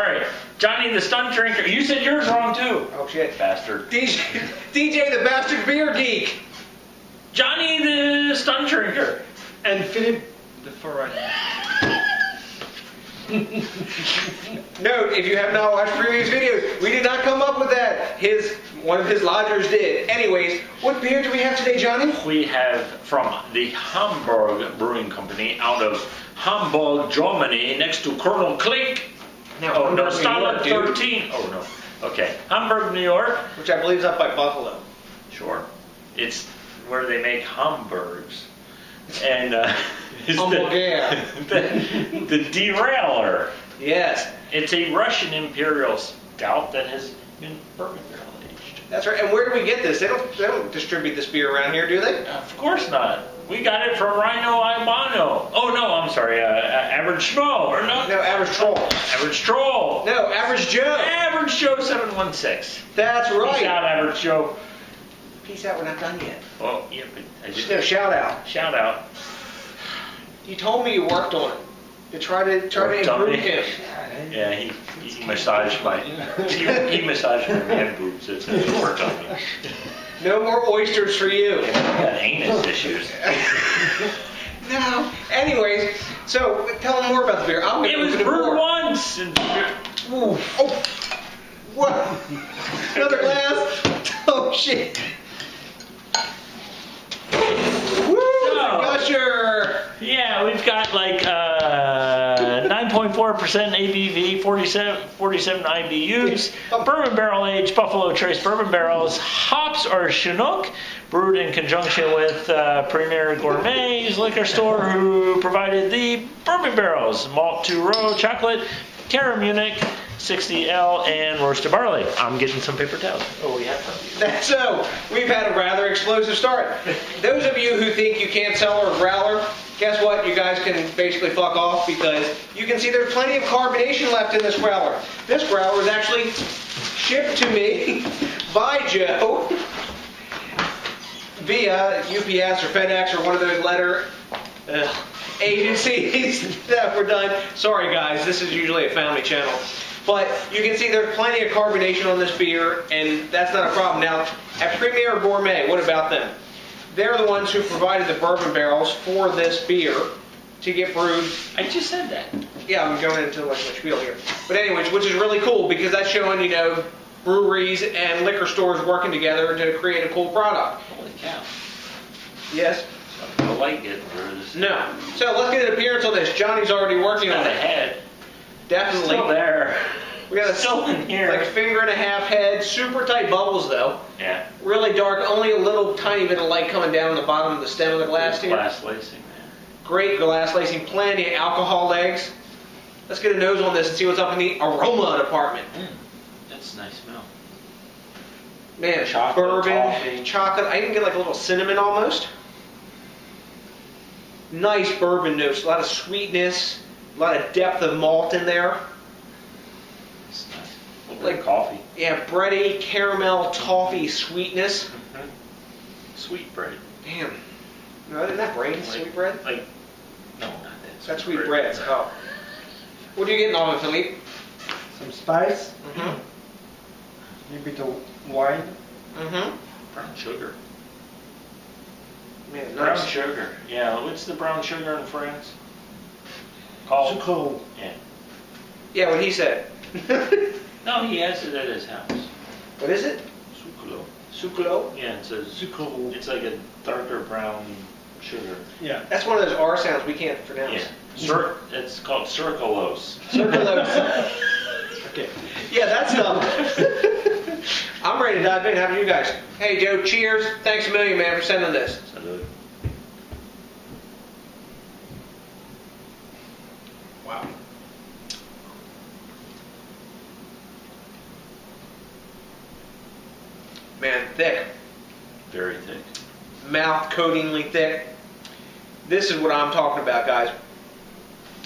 sorry. Johnny the stunt drinker. You said yours wrong too. Oh shit. Bastard. DJ the bastard beer geek. Johnny the stunt drinker. And Philippe the foreigner. Note, if you have not watched previous videos, we did not come up with that. One of his lodgers did. Anyways, what beer do we have today, Johnny? We have from the Hamburg Brewing Company out of Hamburg, Germany, next to Colonel Klink. No, no, Stout 13. Oh no. Okay, Hamburg, New York. Which I believe is up by Buffalo. Sure. It's where they make Hamburgs. And it's the Derailer. Yes. It's a Russian Imperial Stout that has been bourbon barrel aged. That's right. And where do we get this? They don't distribute this beer around here, do they? Of course not. We got it from Rhino Ibano. Oh no, I'm sorry. Average Schmo. Or no? No, Average Troll. Average Troll. No, Average Joe. Average Joe 716. That's right. Peace out, Average Joe. Peace out. We're not done yet. Oh, yeah, but I just no shout out. Shout out. You told me you worked on it to try to improve him. Yeah, he massaged my he massaged my man boobs. It's worked on me. No more oysters for you. I got anus issues. No. Anyways, so tell them more about the beer. It was brewed once. Ooh. Oh. What? Another glass? Oh shit. Woo! Gusher! Yeah, we've got like 9.4% ABV, 47 IBUs, bourbon barrel aged Buffalo Trace bourbon barrels. Hops are Chinook, brewed in conjunction with Premier Gourmet's liquor store, who provided the bourbon barrels. Malt 2 row, chocolate, Cara Munich, 60L, and roasted barley. I'm getting some paper towels. Oh, we have some. That's so. We've had a rather explosive start. Those of you who think you can't sell our growler, guess what? You guys can basically fuck off, because you can see there's plenty of carbonation left in this growler. This growler was actually shipped to me by Joe via UPS or FedEx or one of those letter agencies that were done. Sorry guys, this is usually a family channel. But you can see there's plenty of carbonation on this beer, and that's not a problem. Now, at Premier Gourmet, what about them? They're the ones who provided the bourbon barrels for this beer to get brewed. I just said that. Yeah, I'm going into like my spiel here. But anyways, which is really cool, because that's showing, you know, breweries and liquor stores working together to create a cool product. Holy cow. Yes? I like it. No. So let's get an appearance on this. Johnny's already working on it. Head. Definitely. Still there. We got a still in here. Like finger and a half head. Super tight bubbles though. Yeah. Really dark. Only a little tiny bit of light coming down the bottom of the stem of the glass here. Glass lacing, man. Great glass lacing. Plenty of alcohol legs. Let's get a nose on this and see what's up in the aroma department. That's a nice smell. Man, chocolate, bourbon, toffee. chocolate. I even get like a little cinnamon almost. Nice bourbon notes. A lot of sweetness. A lot of depth of malt in there. It's nice. A little bit of coffee. Yeah, bready, caramel, toffee sweetness. Mm-hmm. Sweet bread. Damn. No, isn't that brain? Sweet bread? Like, no, not that. That's sweet bread. Oh. What are you getting on it, Philippe? Some spice. Mm-hmm. A little bit of wine. Mm-hmm. Brown sugar. Man, Brown nice. sugar. Yeah, what's the brown sugar in France? Called? Sucre. Yeah. Yeah, what he said. No, he has it at his house. What is it? Suclo. Suclo? Yeah, it says Sucre. it's like a darker brown sugar. Yeah. That's one of those R sounds we can't pronounce. Yeah. It's called circulose. Circulose. Okay. Yeah, that's stuff. I'm ready to dive in. How about you guys? Hey, Joe, cheers. Thanks a million, man, for sending this. Salud. Wow. Man, thick. Very thick. Mouth coatingly thick. This is what I'm talking about, guys.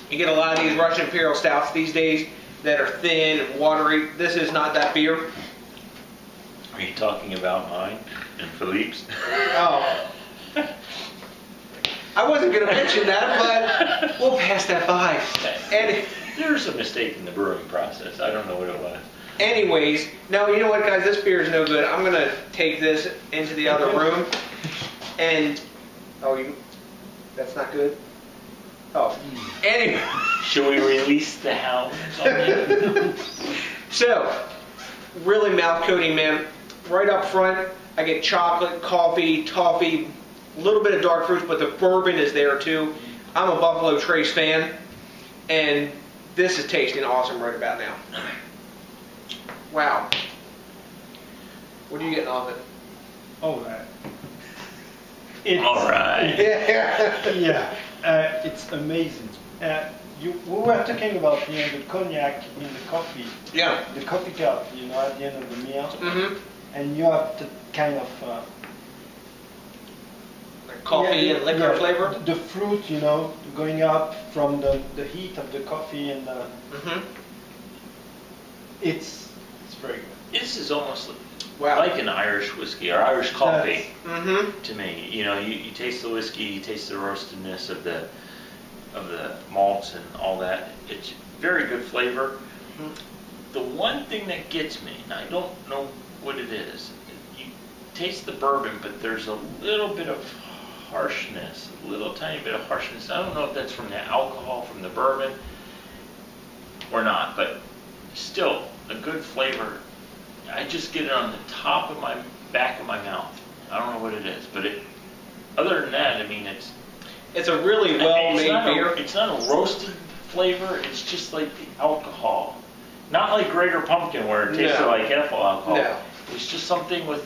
You get a lot of these Russian Imperial Stouts these days that are thin and watery. This is not that beer. Are you talking about mine and Philippe's? Oh. I wasn't going to mention that, but we'll pass that by. And There's a mistake in the brewing process. I don't know what it was. Anyways, now you know what, guys? This beer is no good. I'm gonna take this into the other room, and that's not good. Oh, anyway. Should we release the hounds on you? So, really mouth coating, man. Right up front, I get chocolate, coffee, toffee, a little bit of dark fruits, but the bourbon is there too. I'm a Buffalo Trace fan, and this is tasting awesome right about now. Wow. What are you getting off it? Oh, All right. Yeah. Yeah, it's amazing. We were talking about the cognac in the coffee. Yeah. The coffee cup, at the end of the meal. Mm-hmm. And you have the kind of Coffee and liquor flavor? The fruit, going up from the heat of the coffee and it's very good. This is almost Wow. like an Irish whiskey or Irish coffee Mm-hmm. to me. You taste the whiskey, you taste the roastedness of the malts and all that. It's very good flavor. The one thing that gets me, and I don't know what it is, you taste the bourbon, but there's a little bit of harshness, a little tiny bit of harshness. I don't know if that's from the alcohol from the bourbon or not, but still a good flavor. I just get it on the top of my back of my mouth. I don't know what it is, but other than that, I mean, It's a really well-made beer. It's not a roasted flavor. It's just like the alcohol, not like Greater Pumpkin where it tasted like ethyl alcohol. No. It's just something with.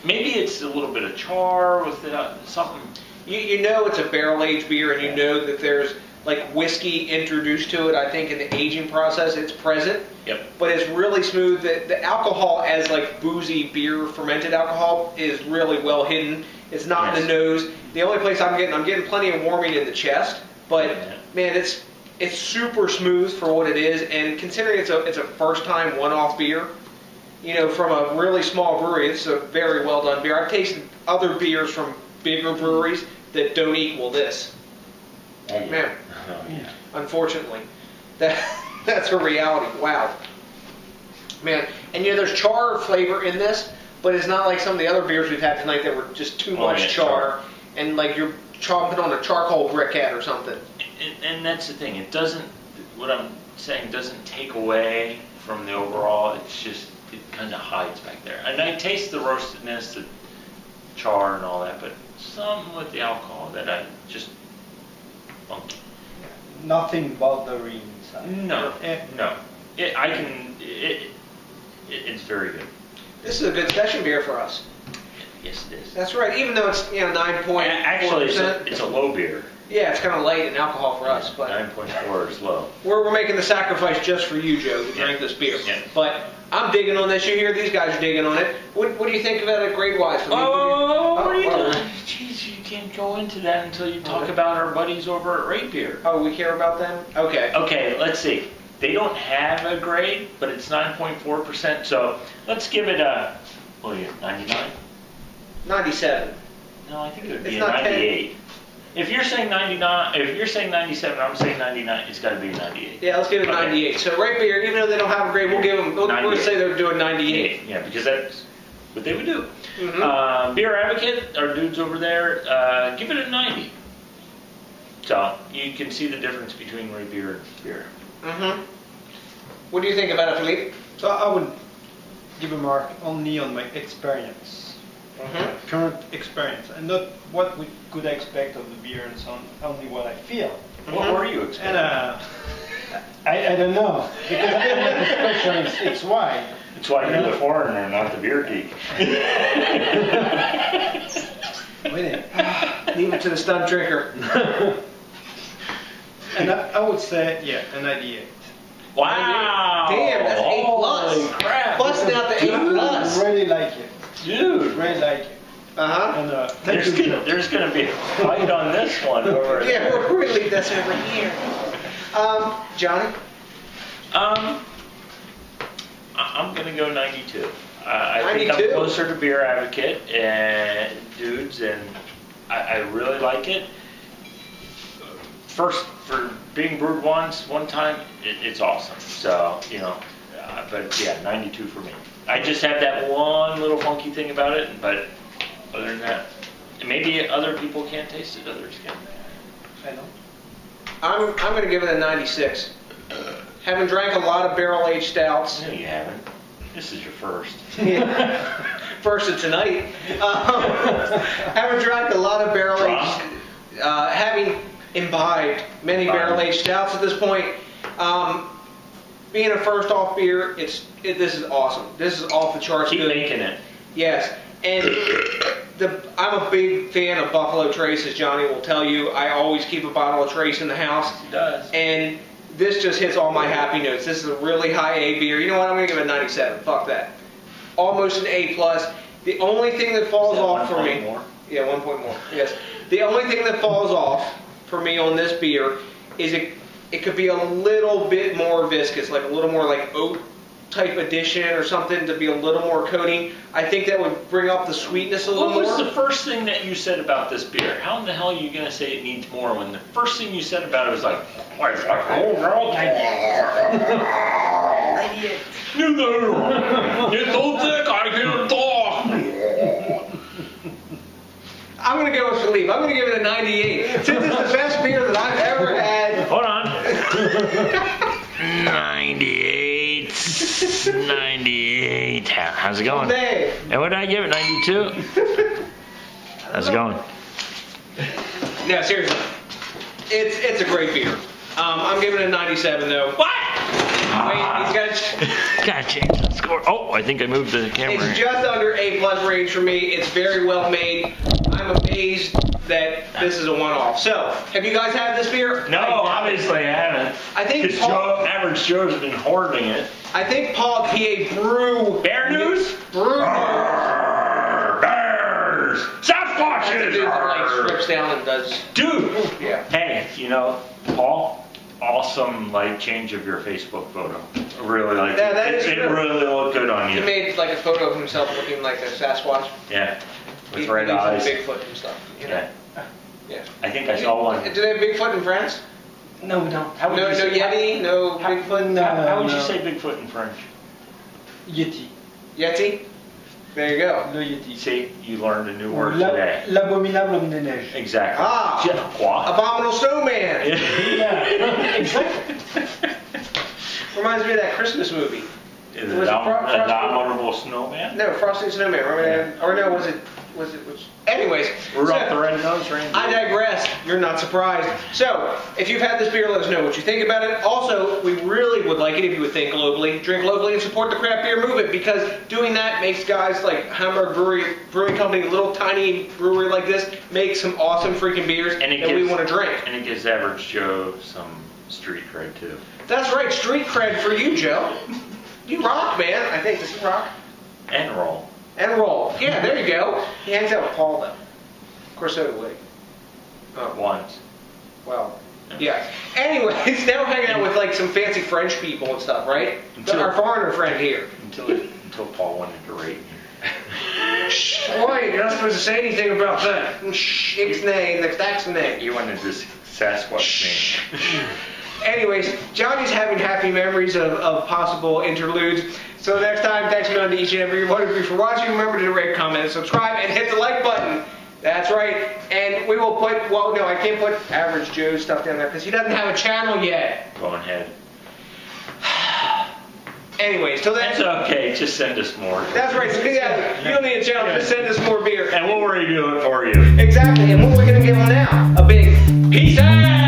Maybe it's a little bit of char with something. You know it's a barrel-aged beer, and you know that there's like whiskey introduced to it. I think in the aging process, it's present. Yep. But it's really smooth. The alcohol as like boozy beer, fermented alcohol, is really well hidden. It's not in the nose. The only place I'm getting plenty of warming in the chest. But man, it's super smooth for what it is. And considering it's a first-time one-off beer, from a really small brewery, it's a very well done beer. I've tasted other beers from bigger breweries that don't equal this. Oh, yeah. Man, Oh, yeah. unfortunately, that's a reality. Wow, man. And there's char flavor in this, but it's not like some of the other beers we've had tonight that were just too much char, and like you're chomping on a charcoal briquette or something. And that's the thing. It doesn't. What I'm saying doesn't take away from the overall. It's just it kind of hides back there. And I taste the roastedness, the char, and all that, but something with the alcohol that I just funky. Nothing bothering inside. No. It's very good. This is a good session beer for us. Yes, it is. That's right. Even though it's 9.4%. Actually, it's a low beer. Yeah, it's kind of light in alcohol for us, but 9.4 is low. we're making the sacrifice just for you, Joe, to drink this beer. Yeah. But I'm digging on this. You hear these guys are digging on it. What do you think about it grade-wise? What are you doing? Jeez, you can't go into that until you talk about our buddies over at Rate Beer. Oh, we care about them? Okay. Okay, let's see. They don't have a grade, but it's 9.4%. So let's give it a, 99? 97. No, I think it would be It's a not 98. If you're saying 99, if you're saying 97, I'm saying 99. It's got to be a 98. Yeah, let's give it 98. So Rate Beer, even though they don't have a grade, we'll give them. We're going to say they're doing 98. Yeah, because that's what they would do. Mm-hmm. Beer Advocate, our dudes over there, give it a 90. So you can see the difference between Rate Beer and beer. Mm-hmm. What do you think about it, Philippe? So I would give a mark only on my experience. Current experience, and not what we could expect of the beer and so on, only what I feel. What were you expecting? And I don't know, because the expression it's wide. That's why you're the foreigner, not the beer geek. Leave it to the stud drinker. And I would say, a 98. Wow! Damn, that's A+. Holy crap! Busting out the A+. I really like it. Dude! Really like it. Uh-huh. And There's gonna be a fight on this one over Yeah, we're going to leave this over here. Johnny? I'm gonna go 92. I think 92? I'm closer to Beer Advocate and dudes, and I really like it. First, for being brewed one time, it's awesome. So, you know, but yeah, 92 for me. I just have that one little funky thing about it, but other than that, maybe other people can't taste it, others can. I know. I'm going to give it a 96. Haven't drank a lot of barrel-aged stouts. No, you haven't. This is your first. First of tonight. Haven't drank a lot of barrel-aged, having imbibed many barrel-aged stouts at this point. Being a first off beer, this is awesome. This is off the charts. Keep making it. Yes, and I'm a big fan of Buffalo Trace, as Johnny will tell you. I always keep a bottle of Trace in the house. He does. And this just hits all my happy notes. This is a really high A beer. You know what? I'm going to give it a 97. Fuck that. Almost an A+. The only thing that falls off for me... More? Yeah, 1 point more. Yes. The only thing that falls off for me on this beer is it could be a little bit more viscous, like a little more like oat type addition or something to be a little more coating. I think that would bring up the sweetness a little more. What was the first thing that you said about this beer? How in the hell are you going to say it needs more when the first thing you said about it was like, it's like, Idiot. It's so thick, I can't talk. I'm going to go with Philippe. I'm going to give it a 98. Since it's the best beer that I've ever had. Hold on. 98. 98. How's it going? Dave. And what did I give it? 92? How's it going? No, seriously. It's a great beer. I'm giving it a 97 though. What? Wait, he's got... Gotta change the score. Oh, I think I moved the camera. It's just under A+ range for me. It's very well made. I'm amazed that this is a one-off. So, have you guys had this beer? No, obviously I haven't. I think Because average Joe's been hoarding it. I think Paul P.A. Bear news? Bears! Sasquatches! Dude that like strips down and does... Dude! Yeah. Hey, you know, Paul, awesome like change of your Facebook photo. I really like Yeah, it. that is It true. really looked good on He you. made like a photo of himself looking like a Sasquatch. Yeah. With He red believes in eyes. Bigfoot and stuff. You know? Yeah. Yeah. I think I saw one. Do they have Bigfoot in France? No, we don't. How would No, you no say, Yeti, no Bigfoot. No, how would you no. say Bigfoot in French? Yeti. Yeti. There you go. Le Yeti. See, you learned a new word today. L'abominable homme de neige. Exactly. Ah. Quoi? Abominable Snowman. Yeah, exactly. Reminds me of that Christmas movie. Is Was it it Abominable Snowman? No, Frosty the Snowman. Remember that? Or no, was it which? Anyways, Rudolph the Red-Nosed Reindeer. I digress. You're not surprised. So, if you've had this beer, let us know what you think about it. Also, we really would like it if you would think globally, drink locally, and support the craft beer movement, because doing that makes guys like Hamburg Brewing Company, a little tiny brewery like this, make some awesome freaking beers that we want to drink. And it gives average Joe some street cred too. That's right, street cred for you, Joe. You rock, man. I think. Does he rock? And roll. And roll. Yeah, there you go. He hangs out with Paul, though. Of course, so do we. Oh, Once. well, yeah. Anyways, now we're hanging out with like some fancy French people and stuff, right? Our foreigner friend here. Until Paul wanted to rate me. Shh, boy, you're not supposed to say anything about that. Shh, ixnay, naxtaxnay. You wanted this Sasquatch name. Anyways, Johnny's having happy memories of possible interludes. So next time, thanks again to each and every one of you for watching. Remember to rate, comment, subscribe, and hit the like button. That's right. And we will put, well, no, I can't put Average Joe's stuff down there because he doesn't have a channel yet. Go ahead. Anyways, till then. That's okay. Just send us more. That's right. So, yeah, you don't need a channel. Just send us more beer. And we'll redo it for you. Exactly. And what we're going to give them now? A big peace out.